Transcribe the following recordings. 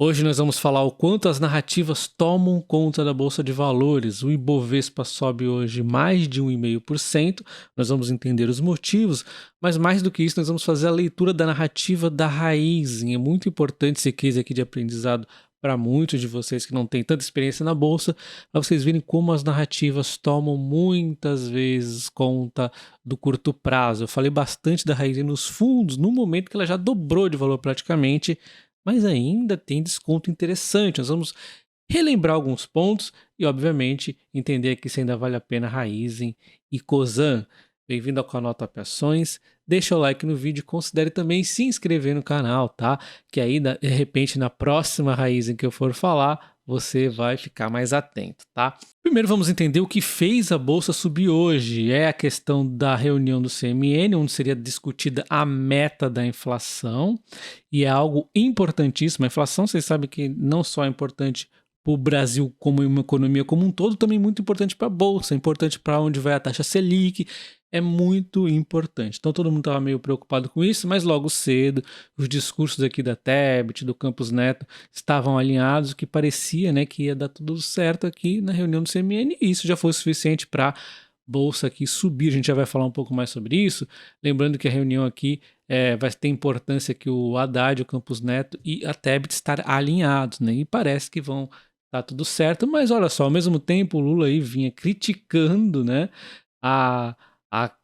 Hoje nós vamos falar o quanto as narrativas tomam conta da Bolsa de Valores. O Ibovespa sobe hoje mais de 1,5%. Nós vamos entender os motivos, mas mais do que isso, nós vamos fazer a leitura da narrativa da raiz. É muito importante esse case aqui de aprendizado para muitos de vocês que não têm tanta experiência na Bolsa, para vocês verem como as narrativas tomam muitas vezes conta do curto prazo. Eu falei bastante da raiz nos fundos, no momento que ela já dobrou de valor praticamente, mas ainda tem desconto interessante. Nós vamos relembrar alguns pontos e, obviamente, entender aqui se ainda vale a pena Raizen e Cosan. Bem-vindo ao canal Top Ações. Deixa o like no vídeo e considere também se inscrever no canal, tá? Que aí, de repente, na próxima Raizen que eu for falar, você vai ficar mais atento, tá? Primeiro vamos entender o que fez a Bolsa subir hoje. É a questão da reunião do CMN, onde seria discutida a meta da inflação, e é algo importantíssimo. A inflação, vocês sabem que não só é importante para o Brasil como uma economia como um todo, também muito importante para a Bolsa, importante para onde vai a taxa Selic, é muito importante. Então todo mundo estava meio preocupado com isso, mas logo cedo os discursos aqui da Tebet, do Campos Neto, estavam alinhados, que parecia, né, que ia dar tudo certo aqui na reunião do CMN, e isso já foi suficiente para Bolsa aqui subir. A gente já vai falar um pouco mais sobre isso, lembrando que a reunião aqui vai ter importância que o Haddad, o Campos Neto e a Tebet estar alinhados, né, e parece que vão tá tudo certo, mas olha só, ao mesmo tempo o Lula aí vinha criticando, né, a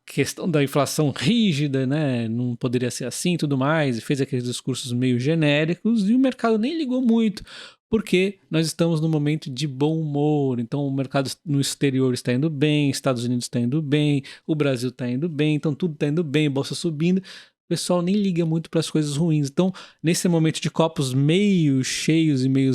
questão da inflação rígida, né, não poderia ser assim e tudo mais, e fez aqueles discursos meio genéricos, e o mercado nem ligou muito, porque nós estamos num momento de bom humor. Então o mercado no exterior está indo bem, Estados Unidos está indo bem, o Brasil está indo bem, então tudo está indo bem, bolsa subindo, o pessoal nem liga muito para as coisas ruins. Então, nesse momento de copos meio cheios e meio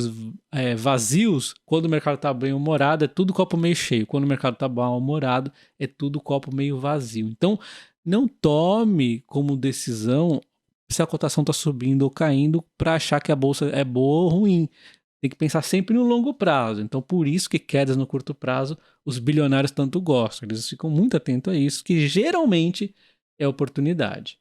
vazios, quando o mercado está bem-humorado, é tudo copo meio cheio. Quando o mercado está mal-humorado, é tudo copo meio vazio. Então, não tome como decisão se a cotação está subindo ou caindo para achar que a bolsa é boa ou ruim. Tem que pensar sempre no longo prazo. Então, por isso que quedas no curto prazo, os bilionários tanto gostam. Eles ficam muito atentos a isso, que geralmente é oportunidade.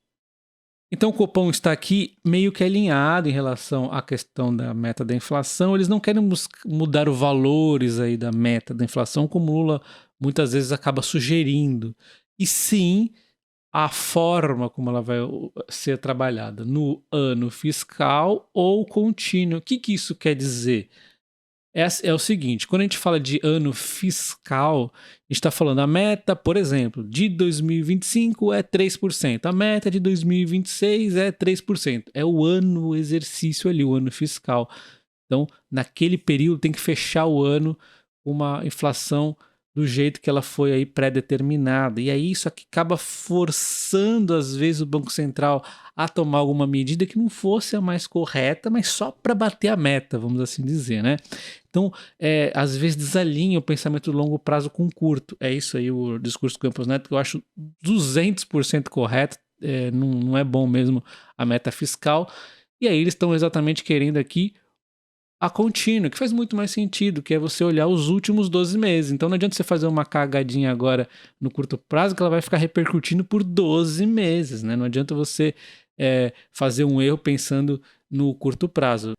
Então o Copom está aqui meio que alinhado em relação à questão da meta da inflação. Eles não querem mudar os valores aí da meta da inflação, como o Lula muitas vezes acaba sugerindo. E sim a forma como ela vai ser trabalhada no ano fiscal ou contínuo. O que isso quer dizer? É o seguinte, quando a gente fala de ano fiscal, a gente está falando a meta, por exemplo, de 2025 é 3%, a meta de 2026 é 3%, é o ano, o exercício ali, o ano fiscal. Então, naquele período tem que fechar o ano com uma inflação do jeito que ela foi aí pré-determinada. E aí isso aqui acaba forçando, às vezes, o Banco Central a tomar alguma medida que não fosse a mais correta, mas só para bater a meta, vamos assim dizer, né? Então, às vezes desalinha o pensamento de longo prazo com o curto. É isso aí o discurso do Campos Neto, que eu acho 200% correto. Não é bom mesmo a meta fiscal. E aí eles estão exatamente querendo aqui a contínua, que faz muito mais sentido, que é você olhar os últimos 12 meses. Então não adianta você fazer uma cagadinha agora no curto prazo, que ela vai ficar repercutindo por 12 meses, né? Não adianta você fazer um erro pensando no curto prazo.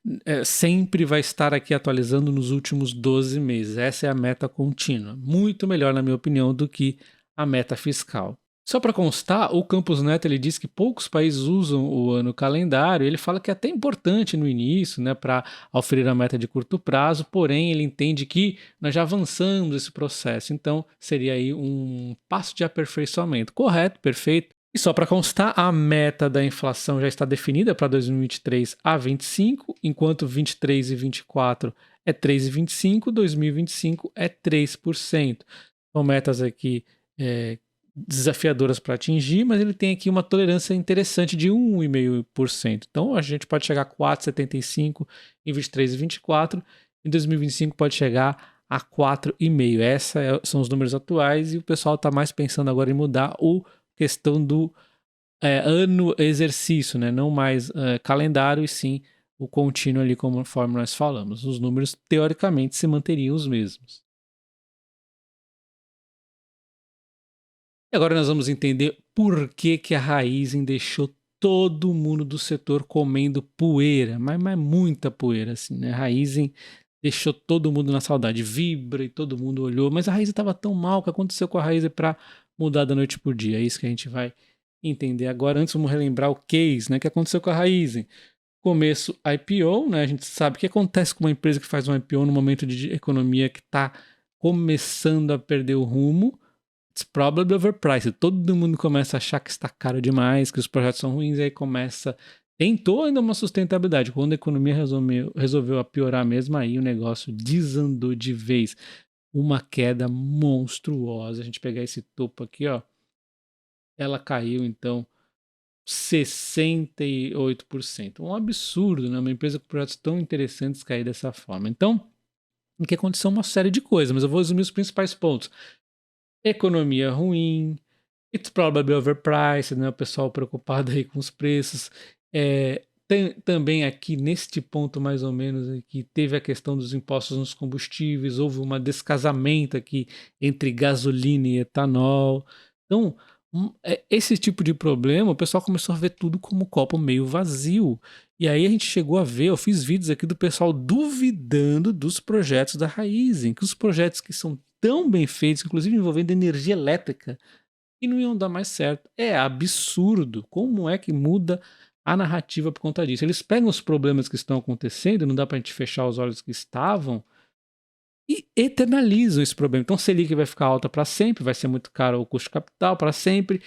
Sempre vai estar aqui atualizando nos últimos 12 meses. Essa é a meta contínua. Muito melhor, na minha opinião, do que a meta fiscal. Só para constar, o Campos Neto ele diz que poucos países usam o ano calendário. Ele fala que é até importante no início, né, para oferir a meta de curto prazo, porém ele entende que nós já avançamos esse processo, então seria aí um passo de aperfeiçoamento. Correto, perfeito. E só para constar, a meta da inflação já está definida para 2023 a 25, enquanto 23 e 24 é 3,25, 2025 é 3%. São metas aqui desafiadoras para atingir, mas ele tem aqui uma tolerância interessante de 1,5%. Então a gente pode chegar a 4,75 em 23 e 24, em 2025 pode chegar a 4,5. Esses são os números atuais e o pessoal está mais pensando agora em mudar a questão do ano exercício, né? Não mais calendário e sim o contínuo ali, conforme nós falamos. Os números teoricamente se manteriam os mesmos. E agora nós vamos entender por que a Raizen deixou todo mundo do setor comendo poeira, mas muita poeira, assim, né? A Raizen deixou todo mundo na saudade, Vibra e todo mundo olhou, mas a Raizen estava tão mal, o que aconteceu com a Raizen para mudar da noite pro dia? É isso que a gente vai entender agora. Antes vamos relembrar o case, né? Que aconteceu com a Raizen. Começo IPO, né? A gente sabe o que acontece com uma empresa que faz um IPO no momento de economia que está começando a perder o rumo. It's probably overpriced. Todo mundo começa a achar que está caro demais, que os projetos são ruins, e aí começa. Tentou ainda uma sustentabilidade. Quando a economia resolveu a piorar mesmo, aí o negócio desandou de vez. Uma queda monstruosa. A gente pegar esse topo aqui, ó. Ela caiu, então, 68%. Um absurdo, né? Uma empresa com projetos tão interessantes cair dessa forma. Então, o que aconteceu? Uma série de coisas, mas eu vou resumir os principais pontos. Economia ruim, it's probably overpriced, né? O pessoal preocupado aí com os preços. Tem também aqui neste ponto mais ou menos aqui teve a questão dos impostos nos combustíveis, houve um descasamento aqui entre gasolina e etanol. Então, esse tipo de problema, o pessoal começou a ver tudo como copo meio vazio. E aí a gente chegou a ver, eu fiz vídeos aqui do pessoal duvidando dos projetos da Raizen, que os projetos que são tão bem feitos, inclusive envolvendo energia elétrica, e não iam dar mais certo. É absurdo. Como é que muda a narrativa por conta disso? Eles pegam os problemas que estão acontecendo, não dá pra gente fechar os olhos que estavam, e eternalizam esse problema. Então, Selic vai ficar alta para sempre, vai ser muito caro o custo de capital para sempre,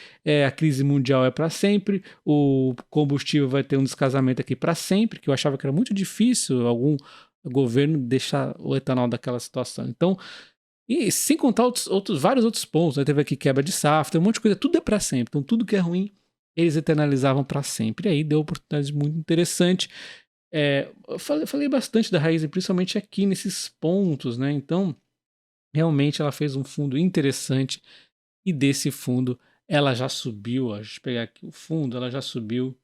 a crise mundial é para sempre, o combustível vai ter um descasamento aqui para sempre, que eu achava que era muito difícil algum governo deixar o etanol daquela situação. Então, e sem contar vários outros pontos, né? Teve aqui quebra de safra, tem um monte de coisa, tudo é para sempre. Então, tudo que é ruim, eles eternalizavam para sempre. E aí deu oportunidade muito interessante. Eu falei bastante da Raizen, principalmente aqui nesses pontos, né? Então, realmente ela fez um fundo interessante e desse fundo ela já subiu, ó, deixa eu pegar aqui o fundo, ela já subiu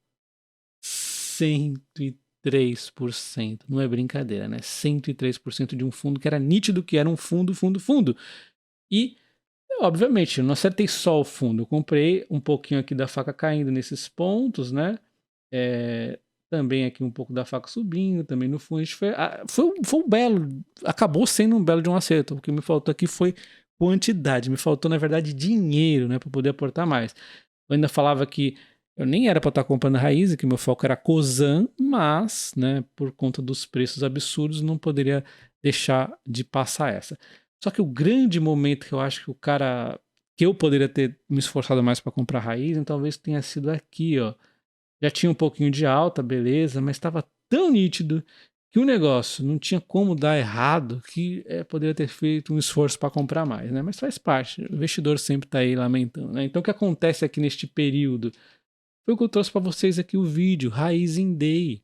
103%. Não é brincadeira, né? 103% de um fundo que era nítido que era um fundo. E, obviamente, eu não acertei só o fundo, eu comprei um pouquinho aqui da faca caindo nesses pontos, né? Também aqui um pouco da faca subindo, também no fundo. Foi um belo, acabou sendo um belo de um acerto. O que me faltou aqui foi quantidade, me faltou, na verdade, dinheiro, né, para poder aportar mais. Eu ainda falava que eu nem era para estar comprando a Raizen, que meu foco era Cosan, mas, né, por conta dos preços absurdos, não poderia deixar de passar essa. Só que o grande momento que eu acho que eu poderia ter me esforçado mais para comprar a Raizen, talvez tenha sido aqui, ó. Já tinha um pouquinho de alta, beleza, mas estava tão nítido que o negócio não tinha como dar errado que poderia ter feito um esforço para comprar mais, né? Mas faz parte, o investidor sempre está aí lamentando, né? Então o que acontece aqui neste período foi o que eu trouxe para vocês aqui o vídeo, Raizen Day.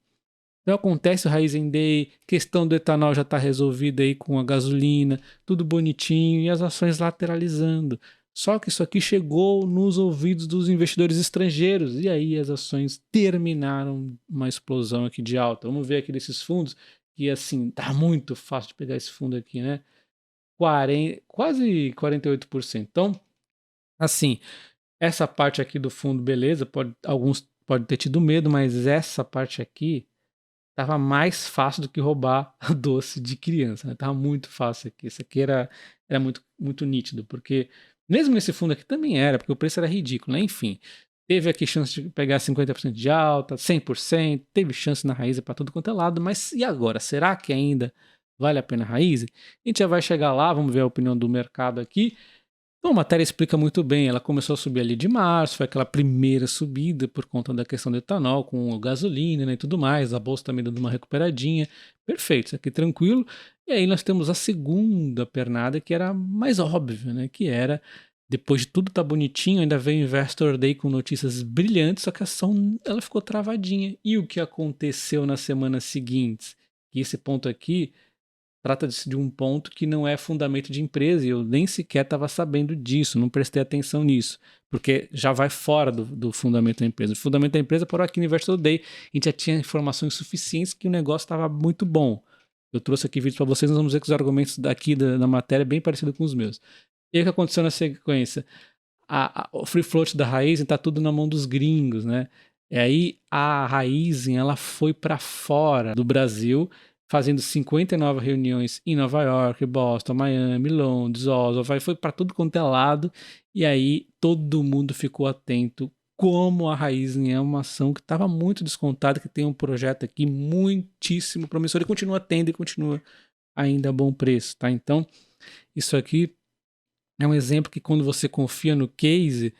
Então acontece o Raizen Day, questão do etanol já está resolvida aí com a gasolina, tudo bonitinho e as ações lateralizando. Só que isso aqui chegou nos ouvidos dos investidores estrangeiros e aí as ações terminaram uma explosão aqui de alta. Vamos ver aqui desses fundos que assim, tá muito fácil de pegar esse fundo aqui, né? Quase 48%. Então, assim, essa parte aqui do fundo, beleza, alguns podem ter tido medo, mas essa parte aqui tava mais fácil do que roubar doce de criança, né? Tava muito fácil aqui. Isso aqui era muito, muito nítido, porque mesmo nesse fundo aqui também era, porque o preço era ridículo, né? Enfim, teve aqui chance de pegar 50% de alta, 100%, teve chance na Raizen para tudo quanto é lado, mas e agora? Será que ainda vale a pena a Raizen? A gente já vai chegar lá, vamos ver a opinião do mercado aqui. Então, a matéria explica muito bem. Ela começou a subir ali de março, foi aquela primeira subida por conta da questão do etanol com a gasolina, né, e tudo mais. A bolsa também dando uma recuperadinha. Perfeito, isso aqui tranquilo. E aí nós temos a segunda pernada, que era mais óbvia, né, que era, depois de tudo tá bonitinho, ainda veio o Investor Day com notícias brilhantes, só que a ação ela ficou travadinha. E o que aconteceu nas semanas seguintes? E esse ponto aqui trata-se de um ponto que não é fundamento de empresa e eu nem sequer estava sabendo disso, não prestei atenção nisso, porque já vai fora do fundamento da empresa. O fundamento da empresa, por aqui no Investor Day, a gente já tinha informações suficientes que o negócio estava muito bom. Eu trouxe aqui vídeos para vocês, nós vamos ver que os argumentos daqui da matéria é bem parecido com os meus. E aí o que aconteceu na sequência? O free float da Raizen está tudo na mão dos gringos, né? E aí a Raizen, ela foi para fora do Brasil, fazendo 59 reuniões em Nova York, Boston, Miami, Londres, Oslo, foi para tudo quanto é lado, e aí todo mundo ficou atento como a Raizen é uma ação que estava muito descontada, que tem um projeto aqui muitíssimo promissor e continua tendo e continua ainda a bom preço, tá? Então, isso aqui é um exemplo que quando você confia no case,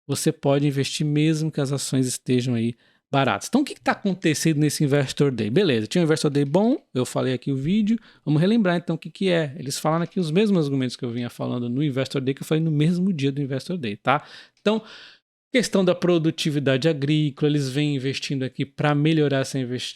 você pode investir mesmo que as ações estejam aí baratas. Então, o que está acontecendo nesse Investor Day? Beleza, tinha um Investor Day bom, eu falei aqui o vídeo, vamos relembrar então o que é. Eles falaram aqui os mesmos argumentos que eu vinha falando no Investor Day, que eu falei no mesmo dia do Investor Day, tá? Então, questão da produtividade agrícola, eles vêm investindo aqui para melhorar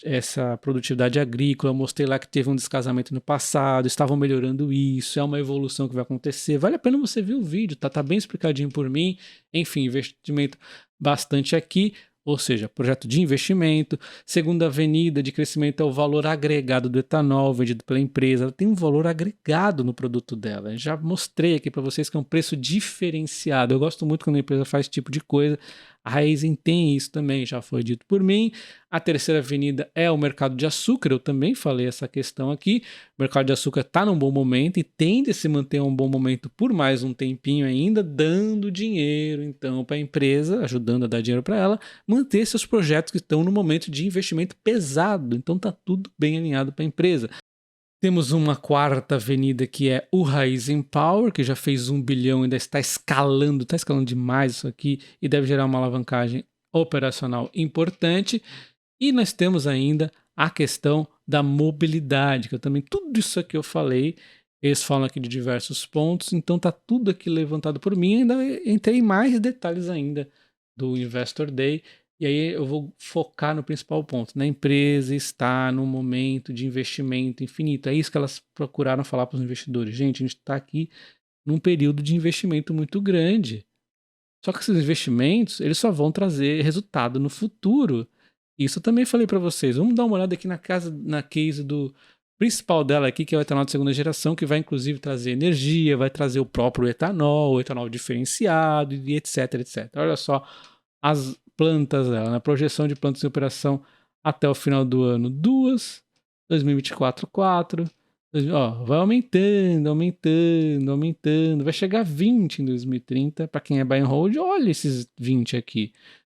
essa produtividade agrícola. Eu mostrei lá que teve um descasamento no passado, estavam melhorando isso, é uma evolução que vai acontecer. Vale a pena você ver o vídeo, tá bem explicadinho por mim. Enfim, investimento bastante aqui. Ou seja, projeto de investimento. Segunda avenida de crescimento é o valor agregado do etanol vendido pela empresa. Ela tem um valor agregado no produto dela. Eu já mostrei aqui para vocês que é um preço diferenciado. Eu gosto muito quando a empresa faz esse tipo de coisa. A Raizen tem isso também, já foi dito por mim. A terceira avenida é o mercado de açúcar. Eu também falei essa questão aqui. O mercado de açúcar está num bom momento e tende a se manter um bom momento por mais um tempinho ainda, dando dinheiro então para a empresa, ajudando a dar dinheiro para ela, manter seus projetos que estão no momento de investimento pesado. Então tá tudo bem alinhado para a empresa. Temos uma quarta avenida que é o Raizen Power, que já fez 1 bilhão, ainda está escalando demais isso aqui e deve gerar uma alavancagem operacional importante. E nós temos ainda a questão da mobilidade, que eu também, tudo isso aqui eu falei, eles falam aqui de diversos pontos, então tá tudo aqui levantado por mim, ainda entrei em mais detalhes ainda do Investor Day, e aí eu vou focar no principal ponto. Na empresa está num momento de investimento infinito. É isso que elas procuraram falar para os investidores. Gente, a gente está aqui num período de investimento muito grande. Só que esses investimentos, eles só vão trazer resultado no futuro. Isso eu também falei para vocês. Vamos dar uma olhada aqui na case do principal dela aqui, que é o etanol de segunda geração, que vai inclusive trazer energia, vai trazer o próprio etanol, o etanol diferenciado e etc, etc. Olha só as plantas dela, na projeção de plantas em operação até o final do ano, 2, 2024, 4, ó, vai aumentando, aumentando, aumentando, vai chegar a 20 em 2030, para quem é buy and hold, olha esses 20 aqui.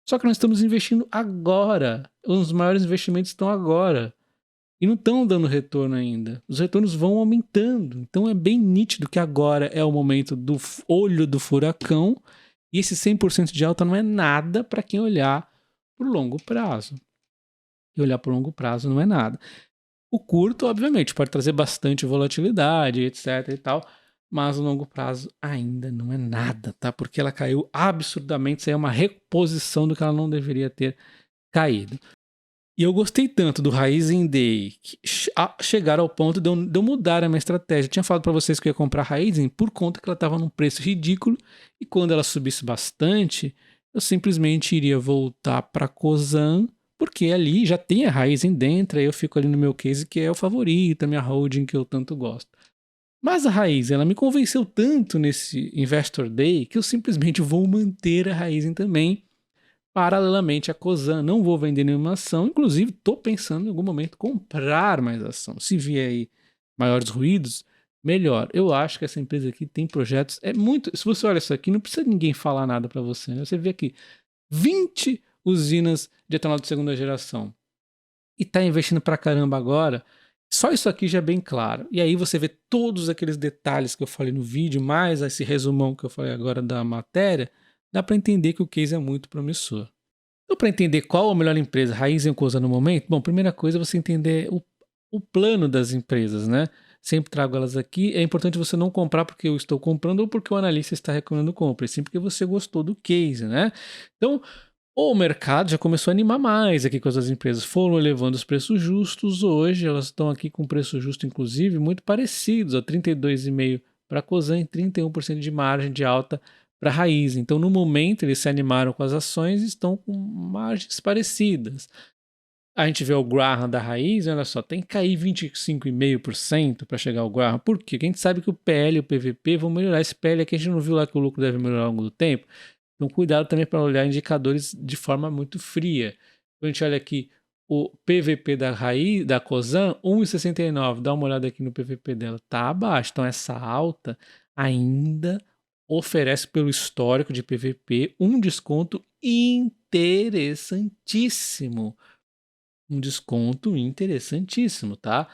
Só que nós estamos investindo agora, os maiores investimentos estão agora, e não estão dando retorno ainda. Os retornos vão aumentando, então é bem nítido que agora é o momento do olho do furacão, e esse 100% de alta não é nada para quem olhar por longo prazo. E olhar por longo prazo não é nada. O curto, obviamente, pode trazer bastante volatilidade, etc e tal, mas o longo prazo ainda não é nada, tá? Porque ela caiu absurdamente, isso aí é uma reposição do que ela não deveria ter caído. E eu gostei tanto do Raizen Day que chegar ao ponto de eu mudar a minha estratégia. Eu tinha falado para vocês que eu ia comprar Raizen por conta que ela estava num preço ridículo e quando ela subisse bastante, eu simplesmente iria voltar para Cosan, porque ali já tem a Raizen dentro, aí eu fico ali no meu case que é o favorito, a minha holding que eu tanto gosto. Mas a Raizen, ela me convenceu tanto nesse Investor Day que eu simplesmente vou manter a Raizen também paralelamente a Cosan. Não vou vender nenhuma ação, inclusive estou pensando em algum momento comprar mais ação. Se vier aí maiores ruídos, melhor. Eu acho que essa empresa aqui tem projetos, é muito, se você olha isso aqui, não precisa ninguém falar nada para você, né? Você vê aqui 20 usinas de etanol de segunda geração e está investindo para caramba agora. Só isso aqui já é bem claro. E aí você vê todos aqueles detalhes que eu falei no vídeo, mais esse resumão que eu falei agora da matéria, dá para entender que o case é muito promissor. Então, para entender qual a melhor empresa, Raizen ou Cosan no momento, bom, primeira coisa é você entender o plano das empresas, né? Sempre trago elas aqui. É importante você não comprar porque eu estou comprando ou porque o analista está recomendando compra, e sim porque você gostou do case, né? Então, o mercado já começou a animar mais aqui com as empresas. Foram elevando os preços justos. Hoje elas estão aqui com preço justo, inclusive, muito parecidos. 32,5% para a Cosan e 31% de margem de alta para a Raizen. Então, no momento, eles se animaram com as ações e estão com margens parecidas. A gente vê o Graham da Raizen, olha só, tem que cair 25,5% para chegar ao Graham. Por quê? Porque a gente sabe que o PL e o PVP vão melhorar. Esse PL aqui a gente não viu lá que o lucro deve melhorar ao longo do tempo. Então, cuidado também para olhar indicadores de forma muito fria. Quando a gente olha aqui o PVP da raiz, da Cosan, 1,69. Dá uma olhada aqui no PVP dela, tá abaixo. Então, essa alta ainda oferece, pelo histórico de PVP, um desconto interessantíssimo. Um desconto interessantíssimo, tá?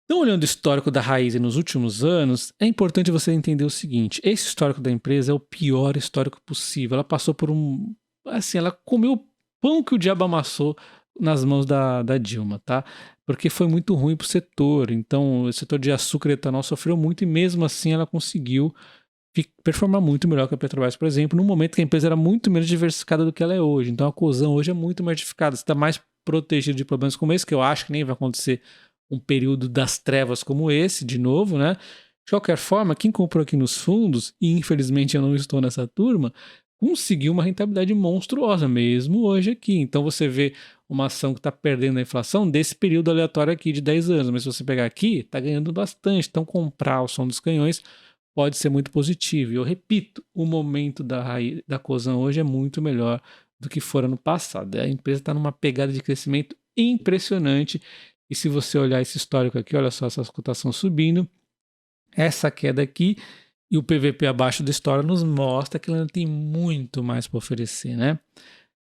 Então, olhando o histórico da Raizen nos últimos anos, é importante você entender o seguinte: esse histórico da empresa é o pior histórico possível. Ela passou por um. Assim, ela comeu o pão que o diabo amassou nas mãos da Dilma, tá? Porque foi muito ruim para o setor. Então, o setor de açúcar e etanol sofreu muito e, mesmo assim, ela conseguiu performar muito melhor que a Petrobras, por exemplo, num momento que a empresa era muito menos diversificada do que ela é hoje. Então, a Cosan hoje é muito mais diversificada. Você está mais protegido de problemas como esse, que eu acho que nem vai acontecer um período das trevas como esse, de novo, né? De qualquer forma, quem comprou aqui nos fundos, e infelizmente eu não estou nessa turma, conseguiu uma rentabilidade monstruosa mesmo hoje aqui. Então você vê uma ação que está perdendo a inflação desse período aleatório aqui de 10 anos, mas se você pegar aqui, está ganhando bastante. Então comprar o som dos canhões pode ser muito positivo. E eu repito, o momento da Cosan hoje é muito melhor do que fora no passado. A empresa está numa pegada de crescimento impressionante. E se você olhar esse histórico aqui, olha só essa cotação subindo, essa queda aqui e o PVP abaixo da história nos mostra que ela ainda tem muito mais para oferecer, né?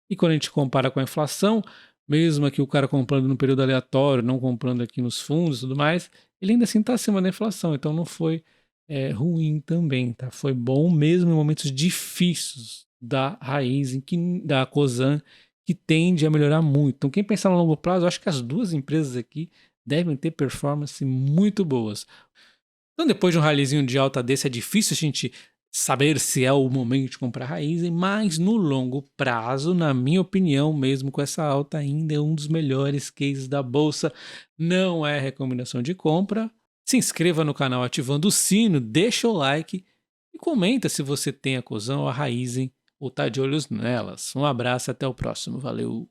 E quando a gente compara com a inflação, mesmo aqui o cara comprando no período aleatório, não comprando aqui nos fundos e tudo mais, ele ainda assim está acima da inflação, então não foi ruim também, tá? Foi bom mesmo em momentos difíceis da Raizen, da Cosan, que tende a melhorar muito. Então, quem pensar no longo prazo, eu acho que as duas empresas aqui devem ter performance muito boas. Então, depois de um ralizinho de alta desse, é difícil a gente saber se é o momento de comprar Raizen, mas no longo prazo, na minha opinião, mesmo com essa alta, ainda é um dos melhores cases da bolsa. Não é recomendação de compra. Se inscreva no canal ativando o sino, deixa o like e comenta se você tem a Cosan ou a Raizen ou tá de olhos nelas. Um abraço e até o próximo. Valeu!